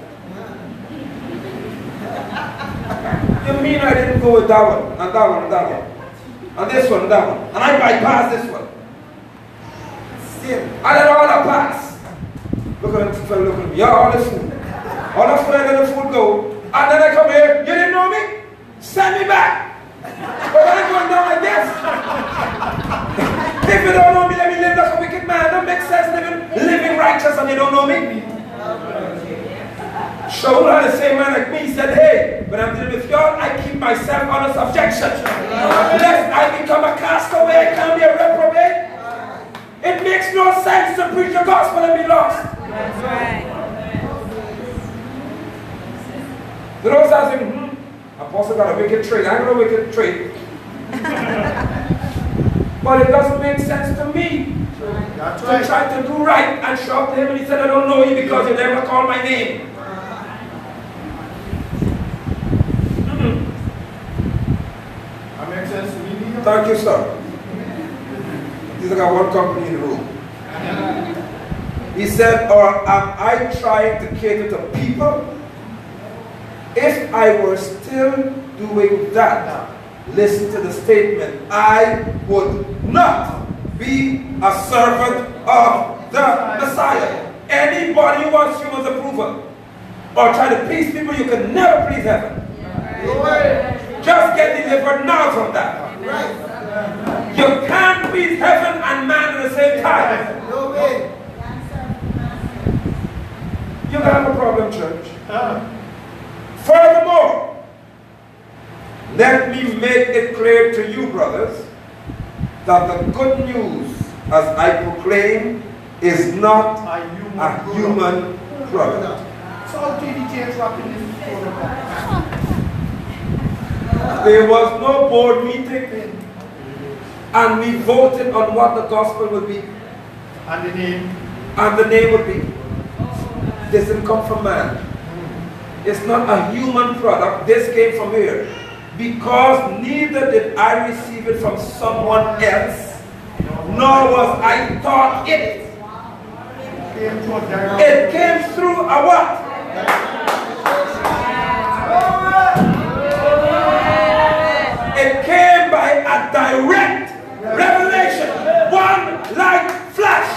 mean I didn't go with that one, and that one, and that one, and this one, and that one, and I bypassed this one. Still. And then all I pass. Look at him, look at me. Yeah, all the food. All the food, I let the food go. And then I come here, you didn't know me? Send me back. But I'm going down like this. If you don't know me, let me live like a wicked man. Don't make sense living righteous and you don't know me. Shaul had the same man like me. He said, hey, when I'm dealing with y'all, I keep myself under subjection. Lest I become a castaway, I can't be a reprobate. It makes no sense to preach the gospel and be lost. That's right. The Lord says, Apostle got a wicked trade. I got a wicked trade. But it doesn't make sense to me That's to right. try to do right and show up to him and he said, I don't know you because you never called my name. That makes sense to me. Neil. Thank you, sir. He's got one company in the room. He said, or am I trying to cater to people? If I were still doing that, listen to the statement, I would not be a servant of the Messiah. Anybody who wants human approval or try to please people, you can never please heaven. Just get delivered now from that. You can't please heaven and man at the same time. No way. You have a problem, church. Furthermore, let me make it clear to you, brothers, that the good news, as I proclaim, is not a human product. So TD dropping this protocol. There was no board meeting, and we voted on what the gospel would be, And the name. and the name would be. This didn't come from man. It's not a human product. This came from here. Because neither did I receive it from someone else, nor was I taught it. It came through a what? It came by a direct revelation. One light flash.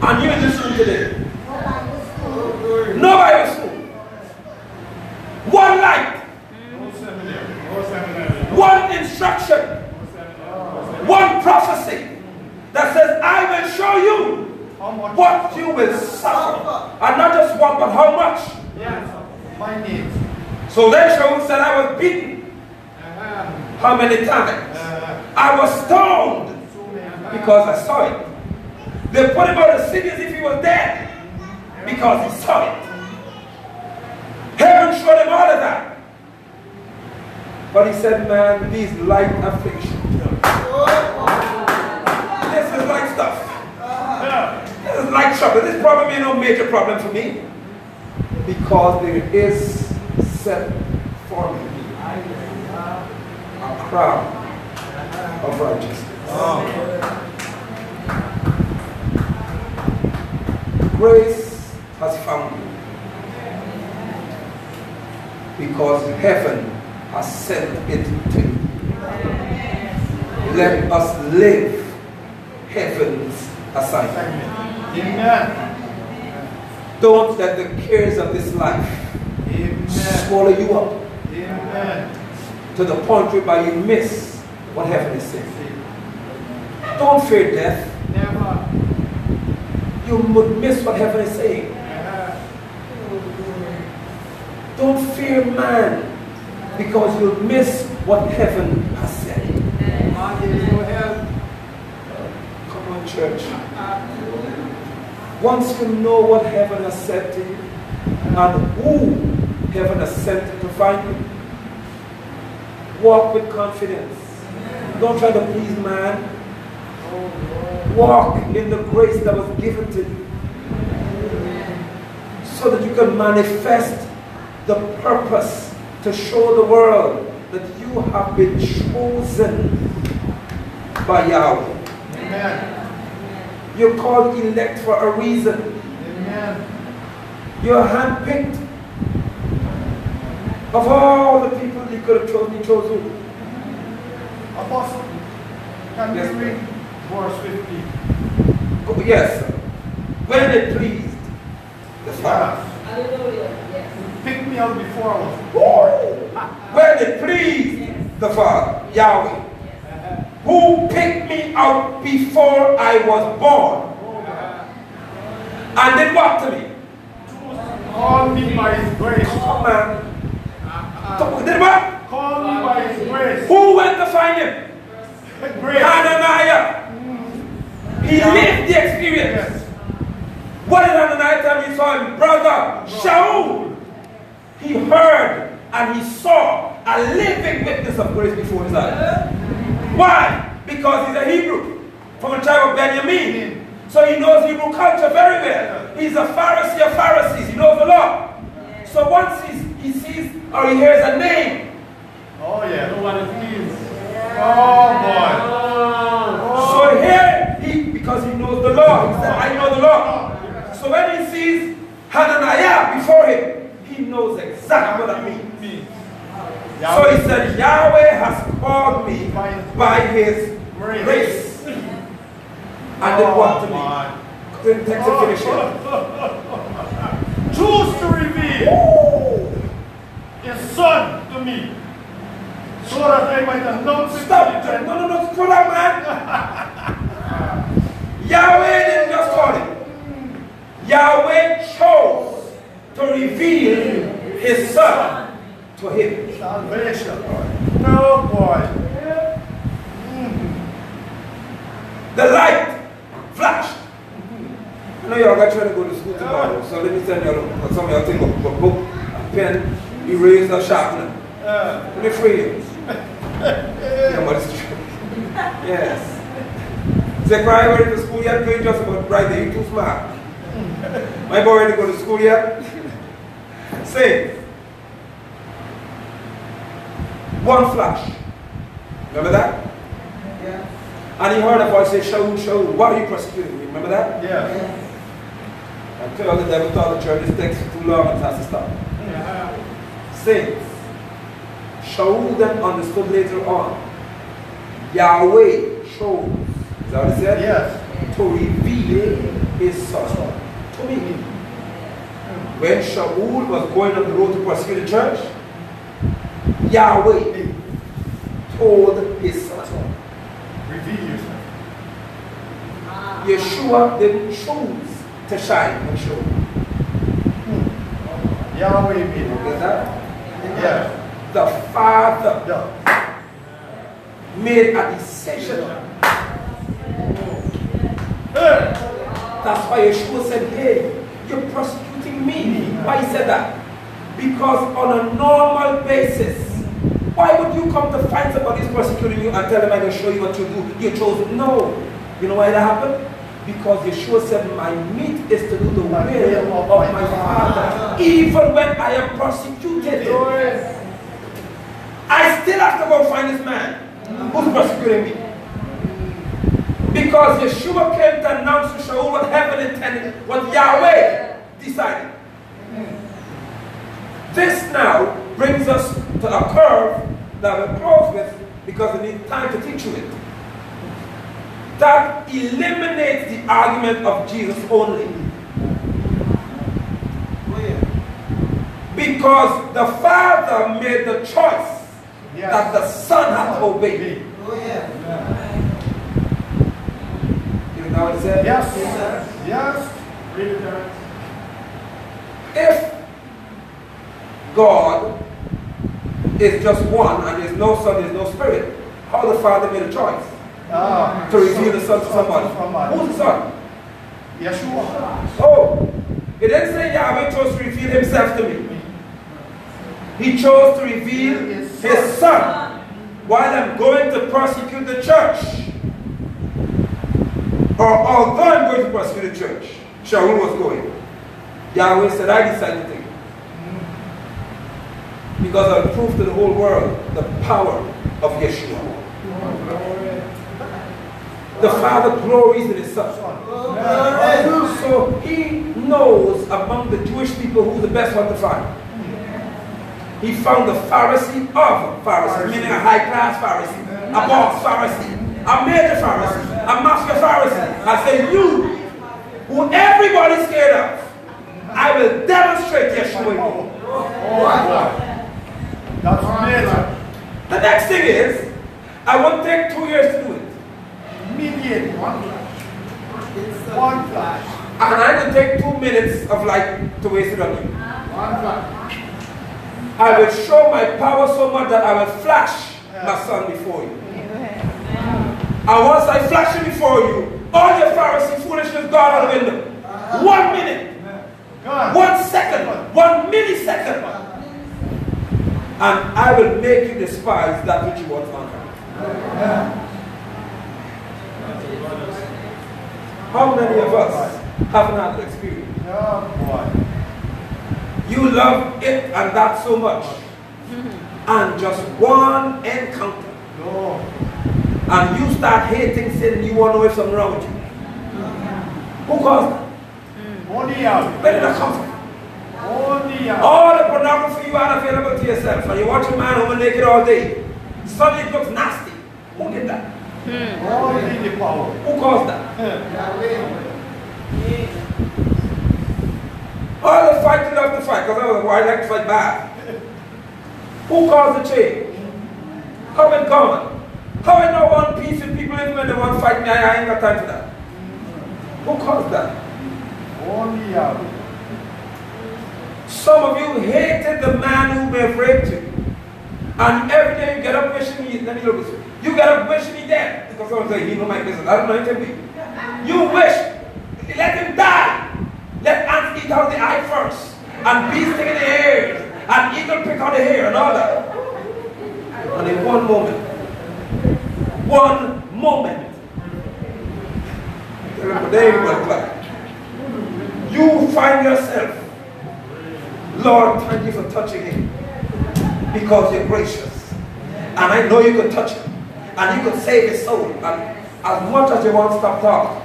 And you're in this room today. Nobody was fooled. One light. One instruction. One prophecy that says, I will show you what you will suffer. And not just one, but how much. My name. So then Shaul said, I was beaten. How many times? I was stoned because I saw it. They put him out of the city as if he was dead because he saw it. Heaven showed him all of that. But he said, man, these light afflictions. This is light stuff. This is light trouble. This problem ain't no major problem for me. Because there is set for me a crown of righteousness. Grace has found you. Because heaven has sent it to you. Let us live heaven's assignment. Amen. Don't let the cares of this life swallow you up Amen. to the point whereby you miss what heaven is saying. Don't fear death. Never. You would miss what heaven is saying. Don't fear man, because you'll miss what heaven has said. Come on, church. Once you know what heaven has said to you, and who heaven has sent to find you, walk with confidence. Don't try to please man. Walk in the grace that was given to you, so that you can manifest the purpose to show the world that you have been chosen by Yahweh. Amen. You're called elect for a reason. Amen. You're handpicked. Of all the people he could have chosen, he chose who? Apostle, can you Yes, read verse 15? Oh, yes, sir. When it pleased the Father. Hallelujah. Yes. Pick me out before I was born. When it pleased the Father, Yahweh, who picked me out before I was born and did what to me? Call me by his grace. Come on. Did what? Call me by his grace. Who went to find him? Grace. Hananiah. He lived the experience. Yes. What did Hananiah tell me? He saw him, brother, Shaul. He heard and he saw a living witness of grace before his eyes. Why? Because he's a Hebrew from the tribe of Benjamin. So he knows Hebrew culture very well. He's a Pharisee of Pharisees. He knows the law. So once he sees or he hears a name, Oh yeah, know what it means. Oh boy. so here because he knows the law, he said, I know the law. So when he sees Hananiah before him, he knows exactly what that means. So he said, Yahweh has called me by his grace. And then what to me? Then text to finish it. Choose to reveal his son to me, so that I might announce it. Stop! No, screw that, man! Yahweh didn't just call him. Yahweh chose to reveal his son to him. Salvation. No boy. The light flashed. I know y'all got trying to go to school tomorrow, so let me send y'all some of y'all think of a book, a pen, eraser, sharpener. Let me free you. Yeah, but it's true. Yes. Zechariah ready for school yet? Doing just about right there. You're too smart. My boy ready to go to school yet? Say. One flash. Remember that? Yeah. And he heard a voice say, Shaul, Shaul, why are you persecuting me? Remember that? Yeah. I tell you, the devil thought the church this takes too long and has to stop. Saints, Shaul then understood later on, Yahweh chose, is that what he said? Yes. To reveal his son to me. When Shaul was going on the road to persecute the church, Yahweh told his son. Reveal yourself. Yeshua didn't choose to shine and show. Yahweh made it. Get that? Yeah. The Father Yeah. made a decision. That's why Yeshua said, hey, you're persecuting me. Why he said that? Because on a normal basis, why would you come to find somebody who's persecuting you and tell them I can show you what you do? You chose no. You know why that happened? Because Yeshua said, my meat is to do the will of my Father, even when I am persecuted. I still have to go find this man who's persecuting me. Because Yeshua came to announce to Shaul what heaven intended, what Yahweh decided. This now brings us to a curve that we'll close with because we need time to teach you it. That eliminates the argument of Jesus only. Because the Father made the choice that the Son had to obey. Oh, yeah. You know what it said? Yes. Yes. Read it there. If God is just one and there's no Son, there's no Spirit, how the Father made a choice to reveal the Son to somebody? Who's the Son? Yeshua. Oh, it didn't say Yahweh chose to reveal himself to me. He chose to reveal his Son while I'm going to persecute the church. Or although I'm going to persecute the church, Shaul was going. Yahweh said, I decided to take it. Because I'll prove to the whole world the power of Yeshua. The Father glories in his Son. So he knows among the Jewish people who's the best one to find. He found the Pharisee of Pharisees, meaning a high-class Pharisee, a boss Pharisee, a major Pharisee, a mafia Pharisee. I say, you, who everybody's scared of, I will demonstrate Yeshua in you. That's major. The next thing is, I won't take 2 years to do it. Immediate one flash. One flash. And I will take 2 minutes of light to waste it on you. One flash. I will show my power so much that I will flash my son before you. And once I flash it before you, all your Pharisee foolishness gone out the window. 1 minute, 1 second, 1 millisecond. And I will make you despise that which you once honored. How many of us haven't had that experience? Oh boy. You love it and that so much. And just one encounter. No. And you start hating sin, you want to know if something wrong with you. Who caused that? Only out. Where did that come from? Only out. All the pornography you had available to yourself, and you watch a man home naked all day. Suddenly it looks nasty. Who did that? Only the power. Who caused that? All the fight you love to fight, because I like to fight bad. Who caused the change? Come and come. How I know one piece with people in when they want to fight me, I ain't got time for that. Who caused that? Only out. Some of you hated the man who may have raped you. And every day you get up wishing he, let me look this way. You get up wishing he dead. Because someone say, he know my business. I don't know anything. You wish, let him die. Let ants eat out the eye first. And bees take in the ears. And eagle pick out the hair and all that. And in one moment, you find yourself, Lord, thank you for touching him because you're gracious. And I know you could touch him and you could save his soul. And as much as you won't stop talking,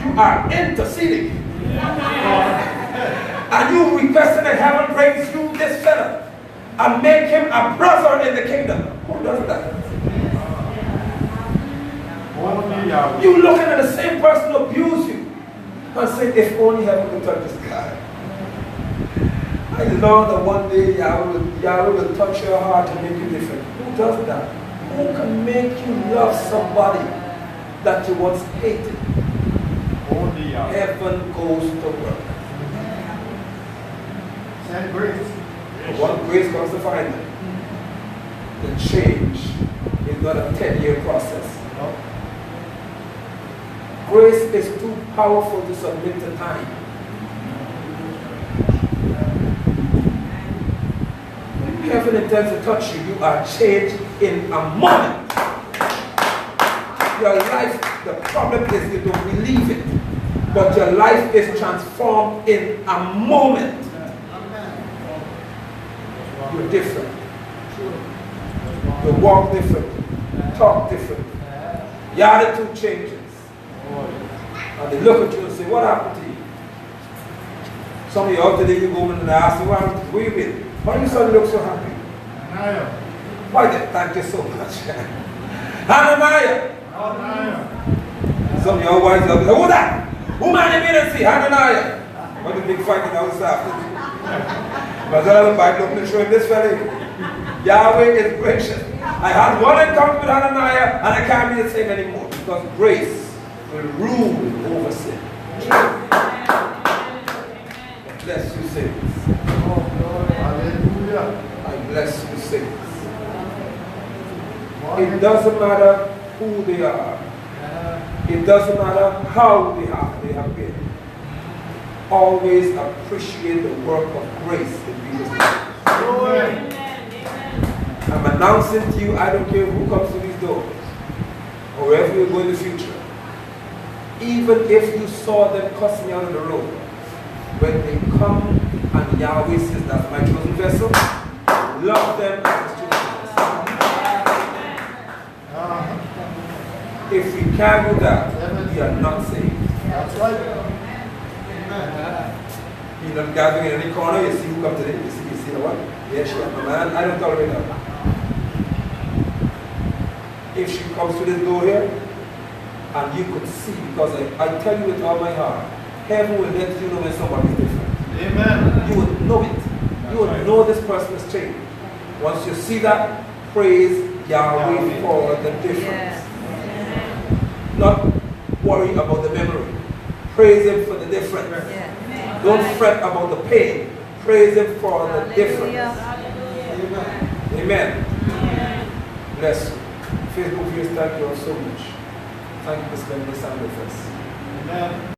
you are interceding. And you requesting that heaven bring through this fella and make him a brother in the kingdom. Who does that? You looking at the same person who abuse you and say, if only heaven could touch this guy. I know that one day Yahweh will touch your heart and make you different. Who does that? Who can make you love somebody that you once hated? Only out. Heaven goes to work. Send grace. What grace comes to find them? The change is not a 10-year process. No. Grace is too powerful to submit to time. When heaven intends to touch you, you are changed in a moment. Your life, the problem is you don't believe it. But your life is transformed in a moment. You're different. You walk different. Talk different. Your attitude changes. And they look at you and say, what happened to you? Some of you out today, you go in and ask, what happened to you? Where you been? Why you suddenly look so happy? Why did thank you so much? Hananiah. Some of you wives out there, who that? Who man you mean to see? Hananiah. What the big fight in the house after? But the Bible open and show him this fellow. Yahweh is gracious. I had one encounter with Hananiah and I can't be the same anymore because grace will rule over sin. Bless you, saints. Hallelujah. I bless you, saints. It doesn't matter who they are. It doesn't matter how they have been. Always appreciate the work of grace in people's lives. I'm announcing to you, I don't care who comes to these doors or wherever you go in the future. Even if you saw them cussing out on the road, when they come and Yahweh says, that's my chosen vessel, love them as his chosen vessel. If we can't do that, we are not saved. That's right. peanut gathering in any corner, you see who come today, you see the what? Yeah, she my man, I don't tolerate her. If she comes to this door here, and you could see, because I tell you with all my heart, heaven will let you know when somebody is different. Amen. You would know it. You would know this person is changed. Once you see that, praise Yahweh for the difference. Yes. Not worry about the memory. Praise Him for the difference. Yes. Don't fret about the pain. Praise Him for the difference. Hallelujah. Amen. Bless you. Facebook viewers, thank you all so much. Thank you for spending this time with us. Amen.